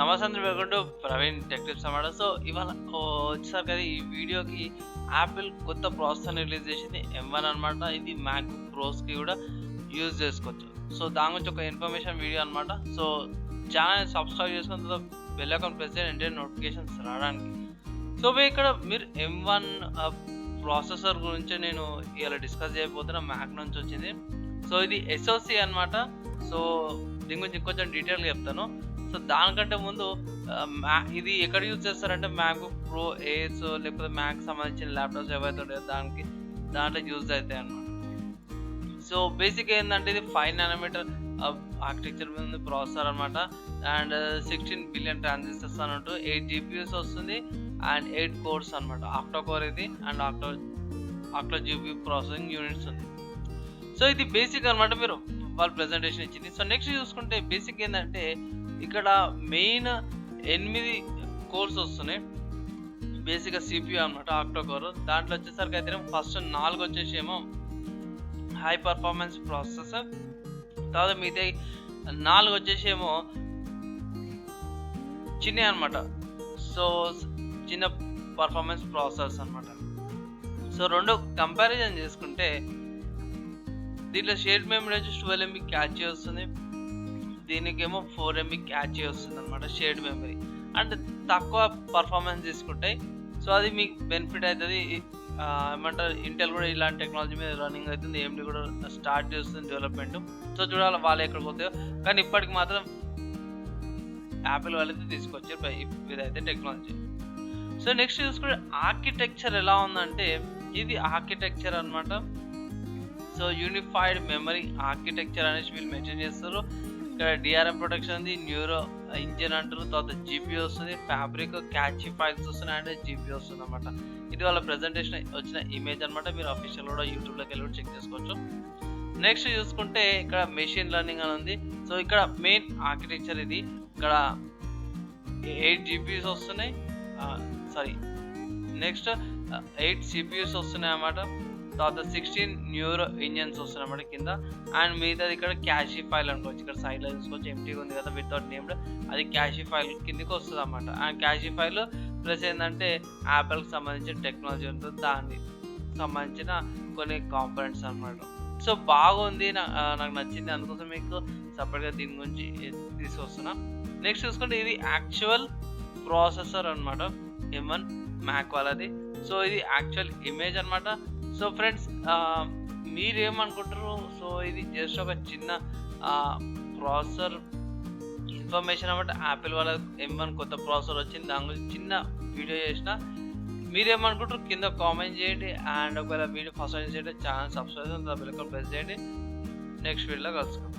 నమస్తే అందరూ, welcome to Praveen tech tips అన్నమాట. సో ఇవాళ వచ్చేసరికి కదా ఈ వీడియోకి యాపిల్ కొత్త ప్రాసెసర్ రిలీజ్ చేసింది M1 అనమాట. ఇది మ్యాక్ ప్రోస్కి కూడా యూజ్ చేసుకోవచ్చు. సో దాని గురించి ఒక ఇన్ఫర్మేషన్ వీడియో అనమాట. సో ఛానల్ సబ్స్క్రైబ్ చేసుకున్న తర్వాత బెల్ ఐకాన్ ప్రెస్ చేయండి నోటిఫికేషన్స్ రావడానికి. సో ఇక్కడ మీరు M1 ప్రాసెసర్ గురించి నేను ఇలా డిస్కస్ చేయబోతున్నా. మ్యాక్ నుంచి వచ్చింది. సో ఇది SoC అనమాట. సో దీని గురించి కొంచెం డీటెయిల్గా చెప్తాను. సో దానికంటే ముందు ఇది ఎక్కడ యూజ్ చేస్తారంటే మ్యాక్బుక్ ప్రో ఎయిర్స్ లేకపోతే మ్యాక్ సంబంధించిన ల్యాప్టాప్స్ ఏవైతే ఉంటాయో దాంట్లో యూజ్ అవుతాయి అన్నమాట. సో బేసిక్ ఏంటంటే ఇది 5 nanometer ఆర్కిటెక్చర్ మీద ప్రాసెసర్ అనమాట. అండ్ 16 బిలియన్ ట్రాన్సిస్టర్స్ అన్నట్టు 8 GPUs వస్తుంది అండ్ 8 కోర్స్ అనమాట. ఆక్టో కోర్ ఇది and octo GPU processing units ఉంది. సో ఇది బేసిక్ అనమాట. మీరు వాళ్ళ ప్రెజెంటేషన్ ఇచ్చింది. సో నెక్స్ట్ చూసుకుంటే బేసిక్ ఏంటంటే ఇక్కడ మెయిన్ 8 కోర్స్ వస్తున్నాయి. బేసిక్గా CPU అనమాట, ఆక్టో కోర్. దాంట్లో వచ్చేసరికి అయితే ఫస్ట్ 4 వచ్చేసి ఏమో హై పర్ఫార్మెన్స్ ప్రాసెసర్, తర్వాత మిగతా 4 వచ్చేసి ఏమో చిన్న అనమాట. సో చిన్న పర్ఫార్మెన్స్ ప్రాసెసర్స్ అనమాట. సో రెండు కంపారిజన్ చేసుకుంటే దీంట్లో షేర్డ్ మెమరీ వచ్చి 12 MB క్యాచ్ వస్తుంది, దీనికేమో 4 MB క్యాచ్ వస్తుంది అనమాట షేర్డ్ మెమరీ. అండ్ తక్కువ పర్ఫార్మెన్స్ తీసుకుంటాయి. సో అది మీకు బెనిఫిట్ అవుతుంది. ఏమంటారు, ఇంటెల్ కూడా ఇలాంటి టెక్నాలజీ మీద రన్నింగ్ అవుతుంది, AMD కూడా స్టార్ట్ చేస్తుంది డెవలప్మెంట్. సో చూడాలి వాళ్ళు ఎక్కడికి పోతాయో. కానీ ఇప్పటికి మాత్రం యాపిల్ వాళ్ళైతే తీసుకొచ్చారు ఇదైతే టెక్నాలజీ. సో నెక్స్ట్ చూసుకుంటే ఆర్కిటెక్చర్ ఎలా ఉందంటే ఇది ఆర్కిటెక్చర్ అనమాట. సో యూనిఫైడ్ మెమరీ ఆర్కిటెక్చర్ అనేసి వీళ్ళు మెన్షన్ చేస్తారు. ఇక్కడ DRM ప్రొటెక్షన్ ఉంది, న్యూరో ఇంజిన్ అంటారు, తర్వాత GPU వస్తుంది, ఫ్యాబ్రిక్ క్యాచీ ఫైల్స్ వస్తున్నాయి అండ్ GPU వస్తుంది అనమాట. ఇది వాళ్ళ ప్రెజెంటేషన్ వచ్చిన ఇమేజ్ అనమాట. మీరు అఫీషియల్ కూడా యూట్యూబ్లోకి వెళ్ళి చెక్ చేసుకోవచ్చు. నెక్స్ట్ చూసుకుంటే ఇక్కడ మెషిన్ లెర్నింగ్ అని ఉంది. సో ఇక్కడ మెయిన్ ఆర్కిటెక్చర్ ఇది. ఇక్కడ 8 GPUs వస్తున్నాయి, నెక్స్ట్ 8 CPUs వస్తున్నాయి అన్నమాట. తర్వాత 16 న్యూరో ఇంజన్స్ వస్తున్నాయి అన్నమాట కింద. అండ్ మిగతాది ఇక్కడ క్యాషీ ఫైల్ అనుకోవచ్చు. ఇక్కడ సైడ్లో చూసుకోవచ్చు ఎంటీగా ఉంది కదా వితౌట్ నేమ్డ్, అది క్యాషీ ఫైల్ కిందకి వస్తుంది అన్నమాట. అండ్ క్యాషీ ఫైల్ ప్లస్ ఏంటంటే యాపిల్కి సంబంధించిన టెక్నాలజీ ఉంటుంది, దానికి సంబంధించిన కొన్ని కాంపోనెంట్స్ అన్నమాట. సో బాగుంది, నాకు నచ్చింది, అందుకోసం మీకు సపరేట్గా దీని గురించి తీసుకొస్తున్నా. నెక్స్ట్ చూసుకుంటే ఇది యాక్చువల్ ప్రాసెసర్ అనమాట, M1 మ్యాక్ వాళ్ళది. సో ఇది యాక్చువల్ ఇమేజ్ అనమాట. సో ఫ్రెండ్స్ మీరేమనుకుంటారు? సో ఇది జస్ట్ ఒక చిన్న ప్రాసెసర్ ఇన్ఫర్మేషన్ అనమాట. యాపిల్ వాళ్ళ M1 కొత్త ప్రాసెసర్ వచ్చింది, దాని గురించి చిన్న వీడియో చేసిన. మీరేమనుకుంటారు కింద కామెంట్ చేయండి. అండ్ ఒకవేళ వీడియో ఫస్ట్ టైం చేయండి, channel subscribe bell icon press చేయండి. నెక్స్ట్ వీడియోలో కలుసుకుందాం.